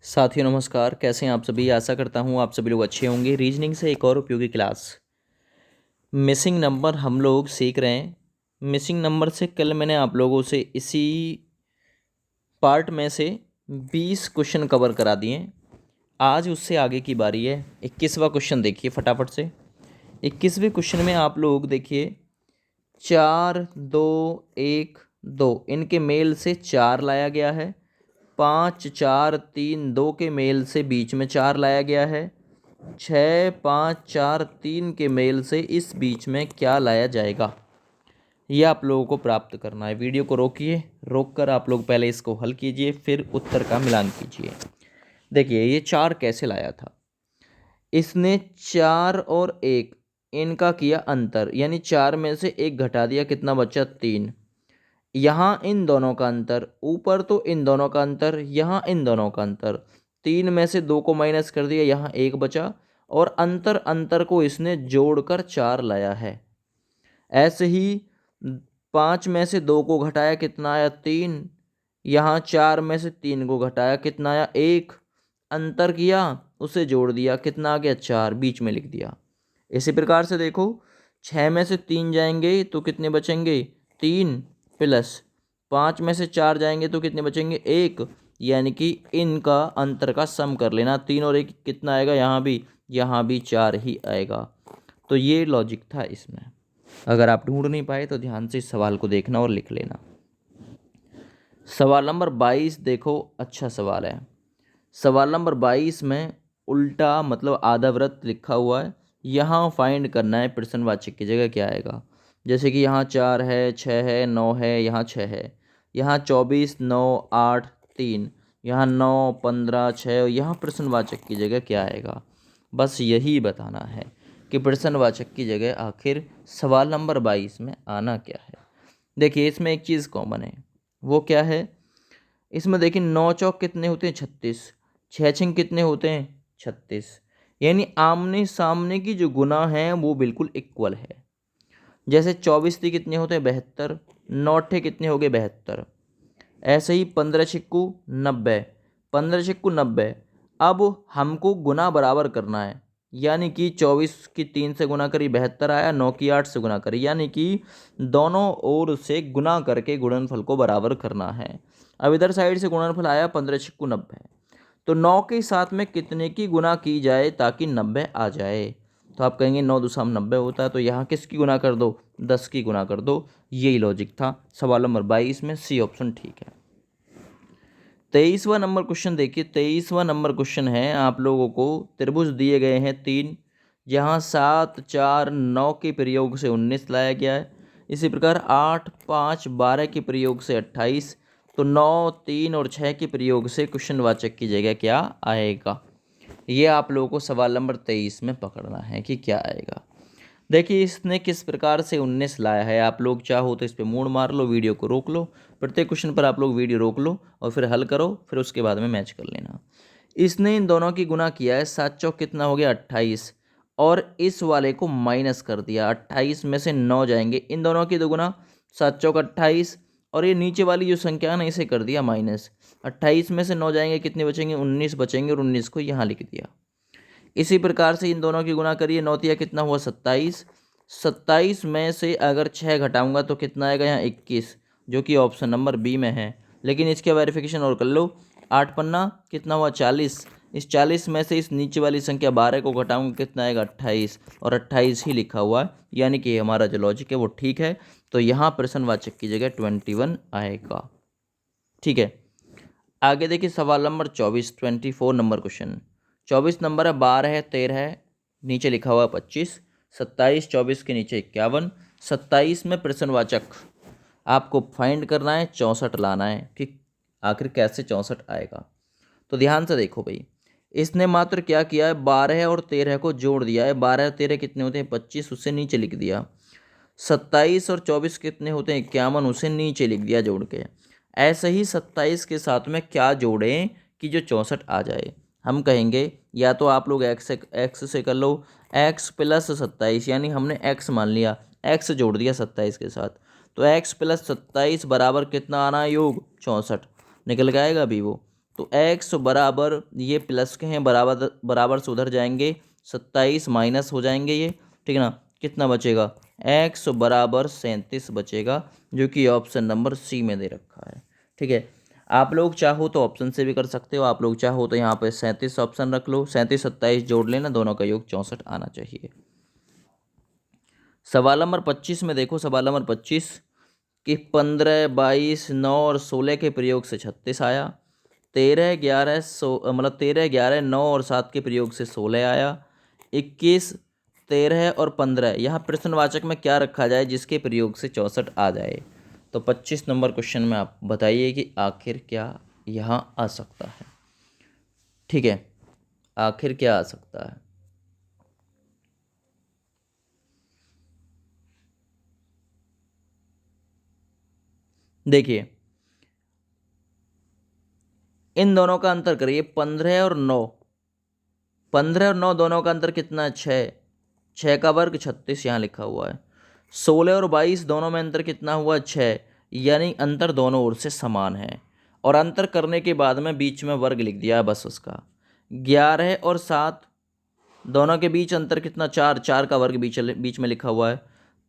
साथियों नमस्कार, कैसे हैं आप सभी। आशा करता हूँ आप सभी लोग अच्छे होंगे। रीजनिंग से एक और उपयोगी क्लास मिसिंग नंबर हम लोग सीख रहे हैं। मिसिंग नंबर से कल मैंने आप लोगों से इसी पार्ट में से 20 क्वेश्चन कवर करा दिए। आज उससे आगे की बारी है। 21वां क्वेश्चन देखिए फटाफट से। 21वें क्वेश्चन में आप लोग देखिए 4 2 1 2 इनके मेल से 4 लाया गया है। 5 4 3 2 के मेल से बीच में 4 लाया गया है। 6 5 4 3 के मेल से इस बीच में क्या लाया जाएगा, ये आप लोगों को प्राप्त करना है। वीडियो को रोकिए, रोककर आप लोग पहले इसको हल कीजिए, फिर उत्तर का मिलान कीजिए। देखिए ये 4 कैसे लाया था। इसने 4 और 1 इनका किया अंतर, यानी 4 में से 1 घटा दिया, कितना बचा 3। यहाँ इन दोनों का अंतर, ऊपर तो इन दोनों का अंतर, यहाँ इन दोनों का अंतर। 3 में से 2 को माइनस कर दिया, यहाँ 1 बचा, और अंतर अंतर को इसने जोड़कर 4 लाया है। ऐसे ही 5 में से 2 को घटाया, कितना आया 3। यहाँ 4 में से 3 को घटाया, कितना आया 1। अंतर किया, उसे जोड़ दिया, कितना आ गया 4, बीच में लिख दिया। इसी प्रकार से देखो 6 में से 3 जाएंगे तो कितने बचेंगे 3, प्लस 5 में से 4 जाएंगे तो कितने बचेंगे 1, यानी कि इनका अंतर का सम कर लेना। 3 और 1 कितना आएगा, यहाँ भी 4 ही आएगा। तो ये लॉजिक था इसमें। अगर आप ढूंढ नहीं पाए तो ध्यान से इस सवाल को देखना और लिख लेना। सवाल नंबर 22 देखो, अच्छा सवाल है। सवाल नंबर 22 में उल्टा मतलब आधा वृत्त लिखा हुआ है। यहाँ फाइंड करना है प्रश्नवाचक की जगह क्या आएगा। जैसे कि यहाँ 4 है, 6 है, 9 है, यहाँ 6 है, यहाँ 24 9 8 3, यहाँ 9 15 6, यहाँ प्रश्नवाचक की जगह क्या आएगा। बस यही बताना है कि प्रश्नवाचक की जगह आखिर सवाल नंबर 22 में आना क्या है। देखिए इसमें एक चीज़ कॉमन है, वो क्या है। इसमें देखिए 9 चौक कितने होते हैं 36, 6 छिंग कितने होते हैं 36, यानी आमने सामने की जो गुना है वो बिल्कुल इक्वल है। जैसे 24 थी कितने होते हैं 72, 9 ठे कितने हो गए 72। ऐसे ही 15 छिक्कू 90, 15 छिक्कू 90। अब हमको गुना बराबर करना है, यानी कि 24 की 3 से गुना करी 72 आया, 9 की 8 से गुना करी, यानी कि दोनों ओर से गुना करके गुणनफल को बराबर करना है। अब इधर साइड से गुणनफल आया 15 छिक्कू 90, तो 9 के साथ में कितने की गुना की जाए ताकि 90 आ जाए। तो आप कहेंगे 9 दूसरा 90 होता है, तो यहाँ किसकी गुना कर दो 10 की गुना कर दो। यही लॉजिक था सवाल नंबर 22 में, सी ऑप्शन ठीक है। 23वां नंबर क्वेश्चन देखिए। 23वां नंबर क्वेश्चन है, आप लोगों को त्रिभुज दिए गए हैं 3, जहाँ 7 4 9 के प्रयोग से 19 लाया गया है। इसी प्रकार 8 5 12 के प्रयोग से 28, तो 9 3 और 6 के प्रयोग से क्वेश्चनवाचक की जगह क्या आएगा। ये आप लोगों को सवाल नंबर 23 में पकड़ना है कि क्या आएगा। देखिए इसने किस प्रकार से 19 लाया है। आप लोग चाहो तो इस पर मूड मार लो, वीडियो को रोक लो, प्रत्येक क्वेश्चन पर आप लोग वीडियो रोक लो और फिर हल करो, फिर उसके बाद में मैच कर लेना। इसने इन दोनों की गुना किया है, 7 चौक कितना हो गया 28, और इस वाले को माइनस कर दिया। 28 में से 9 जाएंगे, इन दोनों की दोगुना 7 चौक 28, और ये नीचे वाली जो संख्या है ना इसे कर दिया माइनस। 28 में से 9 जाएंगे, कितने बचेंगे 19 बचेंगे, और 19 को यहाँ लिख दिया। इसी प्रकार से इन दोनों की गुना करिए, 9 तिया कितना हुआ 27, 27 में से अगर 6 घटाऊंगा तो कितना आएगा यहाँ 21, जो कि ऑप्शन नंबर बी में है। लेकिन इसके वेरिफिकेशन और कर लो। 8 पन्ना कितना हुआ 40, इस 40 में से इस नीचे वाली संख्या 12 को घटाऊंगा कितना आएगा 28, और 28 ही लिखा हुआ है, यानी कि हमारा जो लॉजिक है वो ठीक है। तो यहाँ प्रश्नवाचक की जगह 21 आएगा। ठीक है, आगे देखिए सवाल नंबर 24 24 नंबर क्वेश्चन। 24 नंबर है, 12 है, 13 है, नीचे लिखा हुआ 25, 27 24 के नीचे 51, 27 में प्रश्नवाचक आपको फाइंड करना है, 64 लाना है कि आखिर कैसे 64 आएगा। तो ध्यान से देखो भाई, इसने मात्र क्या किया है 12 और 13 को जोड़ दिया है। 12 और 13 कितने होते हैं 25, उससे नीचे लिख दिया। 27 और 24 कितने होते हैं 51, उसे नीचे लिख दिया जोड़ के। ऐसे ही 27 के साथ में क्या जोड़ें कि जो 64 आ जाए। हम कहेंगे या तो आप लोग एक्स से कर लो, एक्स प्लस 27, यानी हमने एक्स मान लिया, एक्स जोड़ दिया 27 के साथ, तो एक्स प्लस 27 बराबर कितना आना है योग 64, निकल के आएगा अभी वो। तो x बराबर, ये प्लस के हैं, बराबर बराबर से उधर जाएंगे, 27 माइनस हो जाएंगे ये, ठीक है ना। कितना बचेगा, x बराबर 37 बचेगा, जो कि ऑप्शन नंबर सी में दे रखा है, ठीक है। आप लोग चाहो तो ऑप्शन से भी कर सकते हो, आप लोग चाहो तो यहाँ पे 37 ऑप्शन रख लो, 37 27 जोड़ लेना, दोनों का योग 64 आना चाहिए। सवाल नंबर 25 में देखो, सवाल नंबर 25 कि 15, 22, 9 और 16 के प्रयोग से 36 आया, 13, 11, 13, 11, 9 और 7 के प्रयोग से 16 आया, 21, 13 और 15, यहाँ प्रश्नवाचक में क्या रखा जाए जिसके प्रयोग से 64 आ जाए। तो 25 नंबर क्वेश्चन में आप बताइए कि आखिर क्या यहाँ आ सकता है, ठीक है, आखिर क्या आ सकता है। देखिए, इन दोनों का अंतर करिए, 15 और 9, 15 और 9 दोनों का अंतर कितना है, 6, 6 का वर्ग 36 यहाँ लिखा हुआ है। 16 और 22 दोनों में अंतर कितना हुआ, 6, यानी अंतर दोनों ओर से समान है। और अंतर करने के बाद में बीच में वर्ग लिख दिया है बस उसका। 11 और 7 दोनों के बीच अंतर कितना, 4, 4 का वर्ग बीच में लिखा हुआ है।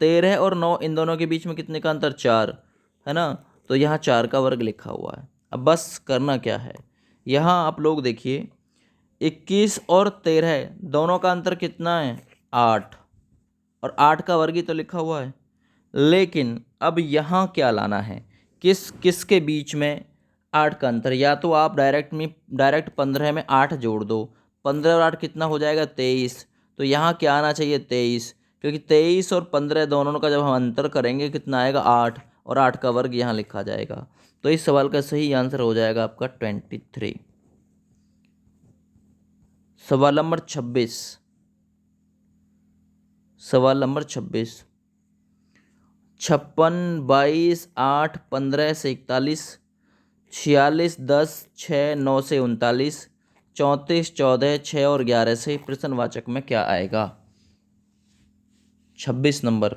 13 और 9 इन दोनों के बीच में कितने का अंतर, 4 है ना, तो यहाँ 4 का वर्ग लिखा हुआ है। अब बस करना क्या है, यहाँ आप लोग देखिए, 21 और 13 दोनों का अंतर कितना है, 8, और 8 का वर्ग ही तो लिखा हुआ है। लेकिन अब यहाँ क्या लाना है, किस किस के बीच में 8 का अंतर, या तो आप डायरेक्ट 15 में 8 जोड़ दो, 15 और 8 कितना हो जाएगा, 23, तो यहाँ क्या आना चाहिए, 23, क्योंकि 23 और 15 दोनों का जब हम अंतर करेंगे कितना आएगा, 8, और 8 का वर्ग यहाँ लिखा जाएगा। तो इस सवाल का सही आंसर हो जाएगा आपका 23। सवाल नंबर 26, सवाल नंबर 26, 56, 22, 8, 15 से 41, 46, 10, 6, 9 से 39, 34, 14, 6 और 11 से प्रश्नवाचक में क्या आएगा। 26 नंबर,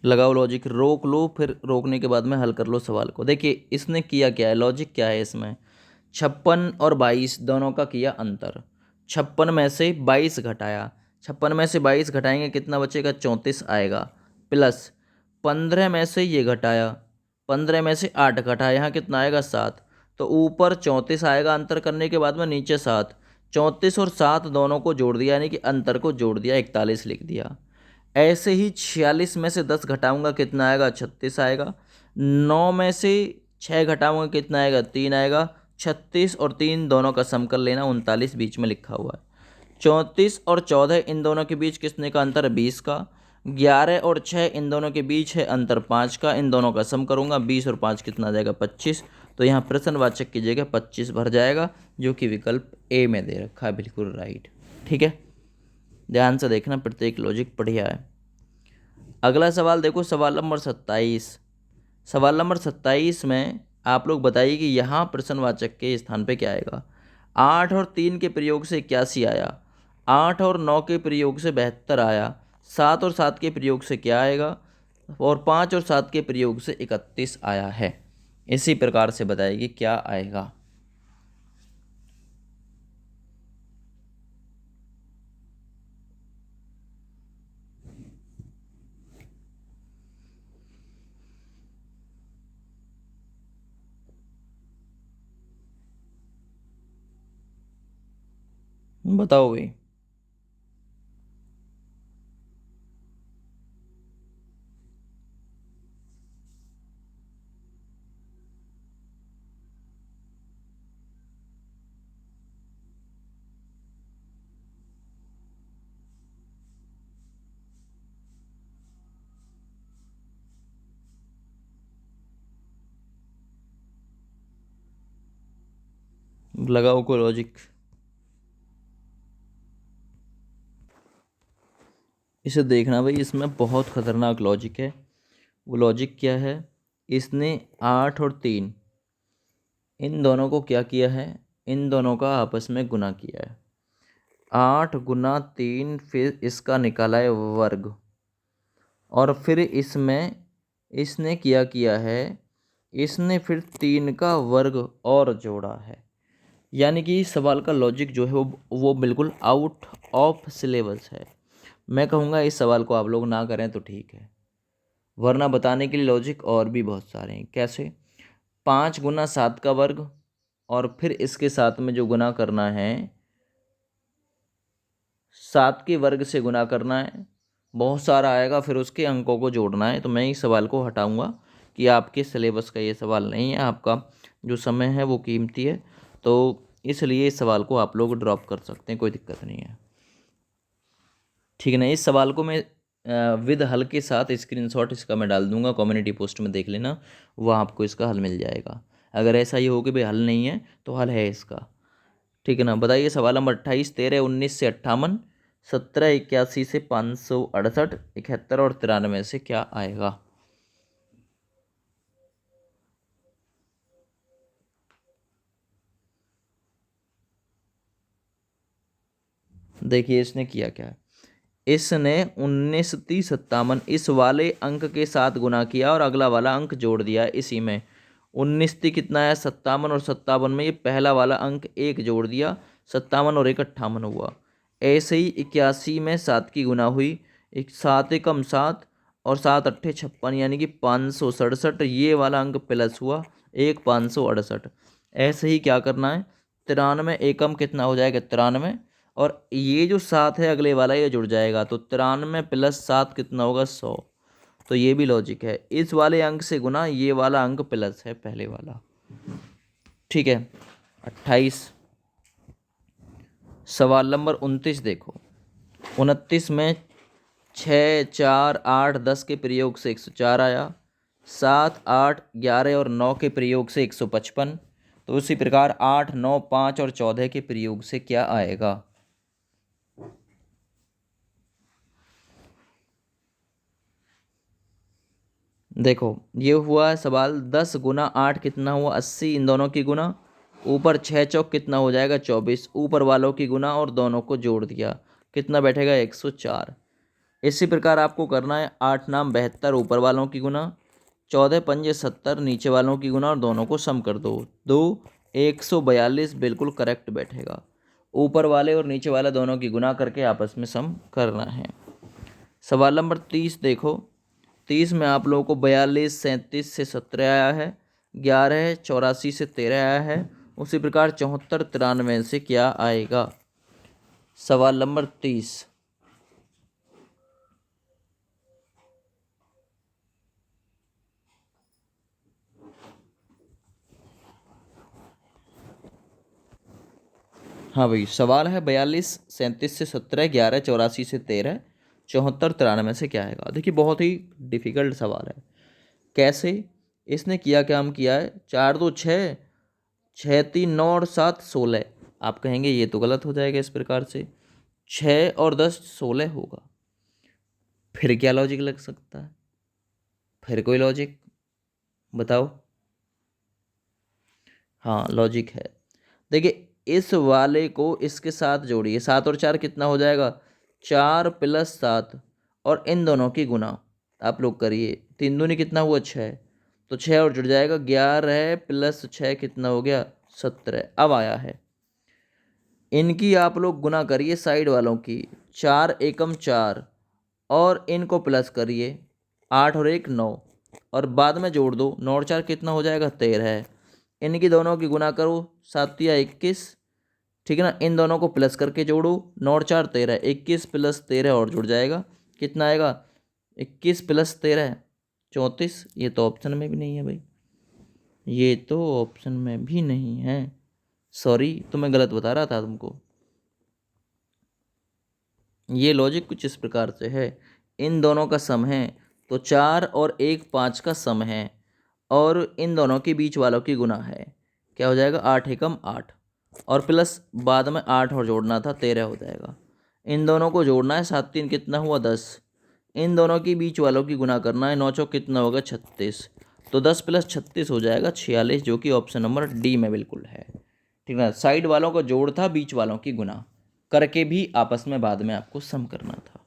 लगाओ लॉजिक, रोक लो, फिर रोकने के बाद में हल कर लो सवाल को। देखिए इसने किया क्या है, लॉजिक क्या है इसमें, 56 और 22 दोनों का किया अंतर, 56 में से 22 घटाया, 56 में से 22 घटाएंगे कितना बचेगा, 34 आएगा, प्लस 15 में से ये घटाया, 15 में से 8 घटाया, यहाँ कितना आएगा, 7, तो ऊपर 34 आएगा अंतर करने के बाद में, नीचे 7, 34 और 7 दोनों को जोड़ दिया, यानी कि अंतर को जोड़ दिया, 41 लिख दिया। ऐसे ही 46 में से 10 घटाऊंगा कितना आएगा, 36 आएगा। 9 में से 6 घटाऊंगा कितना आएगा, 3 आएगा। 36 और 3 दोनों का सम कर लेना, 39 बीच में लिखा हुआ है। 34 और 14 इन दोनों के बीच किसने का अंतर है, 20 का। 11 और 6 इन दोनों के बीच है अंतर 5 का, इन दोनों का सम करूंगा, 20 और 5 कितना आ जाएगा, 25। तो यहाँ प्रश्नवाचक की जगह 25 भर जाएगा, जो कि विकल्प ए में दे रखा है, बिल्कुल राइट, ठीक है। ध्यान से देखना, प्रत्येक लॉजिक बढ़िया है। अगला सवाल देखो, सवाल नंबर 27, सवाल नंबर 27 में आप लोग बताइए कि यहाँ प्रश्नवाचक के स्थान पे क्या आएगा। 8 और 3 के प्रयोग से 81 आया, 8 और 9 के प्रयोग से 72 आया, 7 और 7 के प्रयोग से क्या आएगा, और 5 और 7 के प्रयोग से 31 आया है। इसी प्रकार से बताइए कि क्या आएगा। बताओ भाई। लगाओ को लॉजिक। इसे देखना भाई, इसमें बहुत खतरनाक लॉजिक है। वो लॉजिक क्या है, इसने 8 और 3 इन दोनों को क्या किया है, इन दोनों का आपस में गुना किया है। 8 गुना 3, फिर इसका निकाला है वर्ग, और फिर इसमें इसने किया है, इसने फिर 3 का वर्ग और जोड़ा है। यानी कि इस सवाल का लॉजिक जो है वो बिल्कुल आउट ऑफ सिलेबस है। मैं कहूँगा इस सवाल को आप लोग ना करें तो ठीक है, वरना बताने के लिए लॉजिक और भी बहुत सारे हैं। कैसे? 5 गुना 7 का वर्ग, और फिर इसके साथ में जो गुना करना है 7 के वर्ग से गुना करना है, बहुत सारा आएगा, फिर उसके अंकों को जोड़ना है। तो मैं इस सवाल को हटाऊंगा कि आपके सिलेबस का ये सवाल नहीं है, आपका जो समय है वो कीमती है, तो इसलिए इस सवाल को आप लोग ड्रॉप कर सकते हैं, कोई दिक्कत नहीं है। ठीक है ना? इस सवाल को मैं विद हल के साथ स्क्रीनशॉट इसका मैं डाल दूंगा, कम्युनिटी पोस्ट में देख लेना, वह आपको इसका हल मिल जाएगा। अगर ऐसा ही हो कि भाई हल नहीं है तो हल है इसका। ठीक है ना? बताइए सवाल नंबर 28, 13 19 से 58, 17 81 से 568, 71 और 93 से क्या आएगा? देखिए इसने किया क्या है, इसने 19 30 57 इस वाले अंक के साथ गुना किया और अगला वाला अंक जोड़ दिया इसी में। 19 थी कितना है 57, और 57 में ये पहला वाला अंक एक जोड़ दिया, 57 और 1 58 हुआ। ऐसे ही 81 में 7 की गुना हुई, 7 एकम 7 और 7 अट्ठे 56, यानी कि 567, ये वाला अंक प्लस हुआ, 568। ऐसे ही क्या करना है, 93 एकम कितना हो जाएगा 93, और ये जो 7 है अगले वाला ये जुड़ जाएगा, तो 93 प्लस 7 कितना होगा 100। तो ये भी लॉजिक है, इस वाले अंक से गुना ये वाला अंक प्लस है पहले वाला। ठीक है। 28 सवाल नंबर 29 देखो, 29 में 6 4 8 10 के प्रयोग से 104 आया, 7 8 11 और 9 के प्रयोग से 155। तो उसी प्रकार 8 9 5 और 14 के प्रयोग से क्या आएगा? देखो ये हुआ सवाल 10 गुना 8 कितना हुआ 80, इन दोनों की गुना, ऊपर 6 चौक कितना हो जाएगा 24, ऊपर वालों की गुना और दोनों को जोड़ दिया, कितना बैठेगा 104। इसी प्रकार आपको करना है 8 नाम 72 ऊपर वालों की गुना, 14 पंजे 70 नीचे वालों की गुना, और दोनों को सम कर दो, 142 बिल्कुल करेक्ट बैठेगा। ऊपर वाले और नीचे वाले दोनों की गुना करके आपस में सम करना है। सवाल नंबर 30 देखो, 30 में आप लोगों को 42 37 से 17 आया है, 11 84 से 13 आया है, उसी प्रकार 74 93 से क्या आएगा? सवाल नंबर 30। हाँ भाई, सवाल है 42 37 से 17, 11 84 से 13, 74 93 से क्या आएगा? देखिए बहुत ही डिफिकल्ट सवाल है। कैसे? इसने किया काम किया है, 4 2 6, 6 3 9 और 7 16। आप कहेंगे ये तो गलत हो जाएगा, इस प्रकार से 6 और 10 16 होगा, फिर क्या लॉजिक लग सकता है? फिर कोई लॉजिक बताओ। हाँ लॉजिक है। देखिए इस वाले को इसके साथ जोड़िए, 7 और 4 कितना हो जाएगा 4 प्लस 7, और इन दोनों की गुना आप लोग करिए, 3 दूनी कितना हुआ 6, तो 6 और जुड़ जाएगा, 11 प्लस 6 कितना हो गया 17। अब आया है, इनकी आप लोग गुना करिए साइड वालों की, 4 एकम 4, और इनको प्लस करिए, 8 और 1 9, और बाद में जोड़ दो, 9 और 4 कितना हो जाएगा 13। इनकी दोनों की गुना करो, 7 या 21, ठीक है ना? इन दोनों को प्लस करके जोड़ो, 9 और 4 13, 21 प्लस 13 और जुड़ जाएगा, कितना आएगा 21 प्लस 13 34। ये तो ऑप्शन में भी नहीं है भाई, ये तो ऑप्शन में भी नहीं है, सॉरी, तो मैं गलत बता रहा था तुमको। ये लॉजिक कुछ इस प्रकार से है, इन दोनों का सम है, तो 4 और 1 5 का सम है, और इन दोनों के बीच वालों की गुना है, क्या हो जाएगा 8 एकम 8, और प्लस बाद में 8 और जोड़ना था 13 हो जाएगा। इन दोनों को जोड़ना है, 7 3 कितना हुआ 10, इन दोनों के बीच वालों की गुना करना है, 9 चौक कितना होगा 36, तो 10 प्लस 36 हो जाएगा 46, जो कि ऑप्शन नंबर डी में बिल्कुल है। ठीक है ना? साइड वालों का जोड़ था, बीच वालों की गुना। करके भी आपस में बाद में आपको सम करना था।